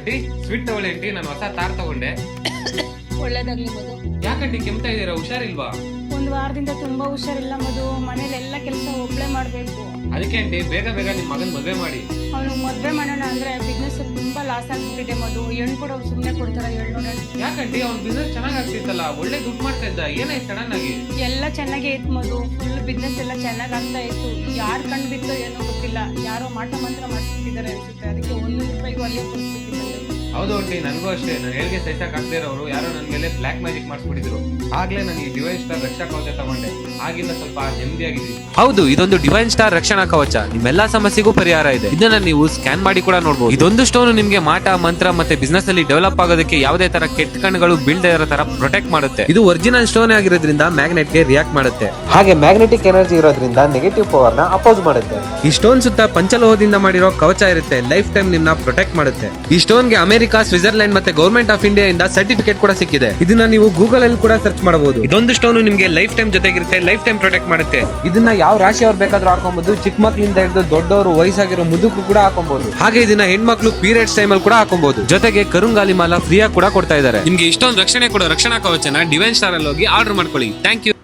Aunty sweet ತಗೊಳ್ಳಿ aunty, ನಾನು ಹೊಸ ತಾರ್ ತಗೊಂಡೆ. ಒಳ್ಳೇದಾಗ್ಲಿ ಮಧು. ಯಾಕಂಟಿ ಕೆಮ್ತಾ ಇದೀರಾ, ಹುಷಾರಿಲ್ವಾ? ಒಂದು ವಾರದಿಂದ ತುಂಬಾ ಹುಷಾರಿಲ್ಲ ಮಧು. ಮನೇಲಿ ಎಲ್ಲ ಕೆಲಸ ಒಬ್ಳೆ ಮಾಡ್ಬೇಕು. ಅದಕ್ಕೆ ಆಂಟಿ ಬೇಗ ಬೇಗ ನಿಮ್ ಮಗನ್ ಮದ್ವೆ ಮಾಡಿ. ಅವನು ಮದ್ವೆ ಮಾಡೋಣ ಅಂದ್ರೆ ಬಿಸ್ನೆಸ್ ತುಂಬಾ ಲಾಸ್ ಆಗ್ಬಿಟ್ಟಿದೆ ಮಧು. ಹೆಣ್ಣು ಕೂಡ ಸುಮ್ಮನೆ ಕೊಡ್ತಾರ ಹೇಳು. ಯಾಕಂಟಿ ಅವ್ನ್ ಬಿಸ್ನೆಸ್ ಚೆನ್ನಾಗ್ ಆಗ್ತಿತ್ತಲ್ಲ, ಒಳ್ಳೆ ದುಡ್ಡು ಮಾಡ್ತಾ ಇದ್ದ, ಏನಾಯ್ತು ಸಡನ್ ಆಗಿ? ಎಲ್ಲ ಚೆನ್ನಾಗೇ ಇತ್ತು ಮಧು. ಫುಲ್ ಬಿಸ್ನೆಸ್ ಎಲ್ಲ ಚೆನ್ನಾಗ್ ಆಗ್ತಾ ಇತ್ತು. ಯಾರ್ ಕಂಡು ಬಿತ್ತೋ ಏನೋ ಗೊತ್ತಿಲ್ಲ, ಯಾರೋ ಮಾಟ ಮಂತ್ರ ಮಾಡಿಸ್ಬಿಟ್ಟಿದ್ದಾರೆ ಅನ್ಸುತ್ತೆ. ಅದಕ್ಕೆ 100 ರೂಪಾಯಿಗೂ ಅಲ್ಲೇ ಕೊಡ್ತಿದ್ದೆ. ಹೌದು ಆಂಟಿ, ನನಗೂ ಅಷ್ಟೇ. ನಾನು ಹೇಳಿಗೆ ಸಹಿಸಕ್ ಆಗ್ದೇ ಇರೋರು ಯಾರೋ ನನ್ ಮೇಲೆ ಬ್ಲಾಕ್ ಮ್ಯಾಜಿಕ್ ಮಾಡಿಸ್ಬಿಟ್ಟಿದ್ರು. ಆಗ್ಲೇ ನಾನು ಈ ಡಿವೈನ್ ಸ್ಟಾರ್ ರಕ್ಷಾ ಕವಚ ತಗೊಂಡೆ. ಆಗಿಂದ ಸ್ವಲ್ಪ ನೆಮ್ಮದಿಯಾಗಿದ್ದೀನಿ. ಹೌದು, ಇದೊಂದು ಡಿವೈನ್ ಸ್ಟಾರ್ ರಕ್ಷಣಾ ಕವಚ ನಿಮ್ಮೆಲ್ಲಾ ಸಮಸ್ಯೆಗೂ ಪರಿಹಾರ ಇದೆ. ಇದನ್ನ ನೀವು ಸ್ಕ್ಯಾನ್ ಮಾಡಿ ಕೂಡ ನೋಡಬಹುದು. ಇದೊಂದು ಸ್ಟೋನ್ ನಿಮ್ಗೆ ಮಾಟ ಮಂತ್ರ ಮತ್ತೆ ಬಿಸ್ನೆಸ್ ಅಲ್ಲಿ ಡೆವಲಪ್ ಆಗೋದಕ್ಕೆ ಯಾವುದೇ ತರ ಕೆಟ್ಟ ಕಣ್ಣುಗಳು ಬೀಳದೇ ಇರೋ ತರ ಪ್ರೊಟೆಕ್ಟ್ ಮಾಡುತ್ತೆ. ಇದು ಒರಿಜಿನಲ್ ಸ್ಟೋನ್ ಆಗಿರೋದ್ರಿಂದ ಮ್ಯಾಗ್ನೆಟ್ ಗೆ ರಿಯಾಕ್ಟ್ ಮಾಡುತ್ತೆ. ಹಾಗೆ ಮ್ಯಾಗ್ನೆಟಿಕ್ ಎನರ್ಜಿ ಇರೋದ್ರಿಂದ ನೆಗೆಟಿವ್ ಪವರ್ ನ ಅಪೋಸ್ ಮಾಡುತ್ತೆ. ಈ ಸ್ಟೋನ್ ಸುತ್ತ ಪಂಚಲೋಹದಿಂದ ಮಾಡಿರೋ ಕವಚ ಇರುತ್ತೆ. ಲೈಫ್ ಟೈಮ್ ನಿಮ್ನ ಪ್ರೊಟೆಕ್ಟ್ ಮಾಡುತ್ತೆ. ಈ ಸ್ಟೋನ್ ಗೆ ಅಮೆರಿಕ, ಸ್ವಿಟ್ಜರ್ಲೆಂಡ್ ಮತ್ತೆ ಗವರ್ಮೆಂಟ್ ಆಫ್ ಇಂಡಿಯಾ ಇಂದ ಸರ್ಟಿಫಿಕೇಟ್ ಕೂಡ ಸಿಕ್ಕಿದೆ. ಇದನ್ನ ನೀವು ಗೂಗಲ್ ಅಲ್ಲಿ ಕೂಡ ಸರ್ಚ್ ಮಾಡಬಹುದು. ಇದೊಂದು ಸ್ಟೋನ್ ನಿಮ್ಗೆ ಲೈಫ್ ಟೈಮ್ ಜೊತೆಗಿರುತ್ತೆ, ಲೈಫ್ ಟೈಮ್ ಪ್ರೊಟೆಕ್ಟ್ ಮಾಡುತ್ತೆ. ಇದನ್ನ ಯಾವ ರಾಶಿಯವ್ರು ಬೇಕಾದ್ರೂ ಹಾಕೊಬಹುದು. ಚಿಕ್ಕ ಮಕ್ಕಳಿಂದ ಹಿಡಿದು ದೊಡ್ಡವರು, ವಯಸ್ಸಾಗಿರೋ ಮುದುಕು ಕೂಡ ಹಾಕೊಬಹುದು. ಹಾಗೆ ಇದನ್ನ ಹೆಣ್ಮಕ್ಳು ಪೀರಿಯಡ್ಸ್ ಟೈಮ್ ಅಲ್ಲಿ ಕೂಡ ಹಾಕೊಬಹುದು. ಜೊತೆಗೆ ಕರುಂಗಾಲಿ ಮಾಲ ಫ್ರೀ ಆಗಿ ಕೂಡ ಕೊಡ್ತಾ ಇದ್ದಾರೆ. ನಿಮ್ಗೆ ಇಷ್ಟೊಂದು ರಕ್ಷಣೆ ಕೊಡೋ ರಕ್ಷಣಾ ಕವಚನ ಡಿವೈನ್ ಸ್ಟಾರ್ ಅಲ್ಲಿ ಹೋಗಿ ಆರ್ಡರ್ ಮಾಡ್ಕೊಳ್ಳಿ. Thank you.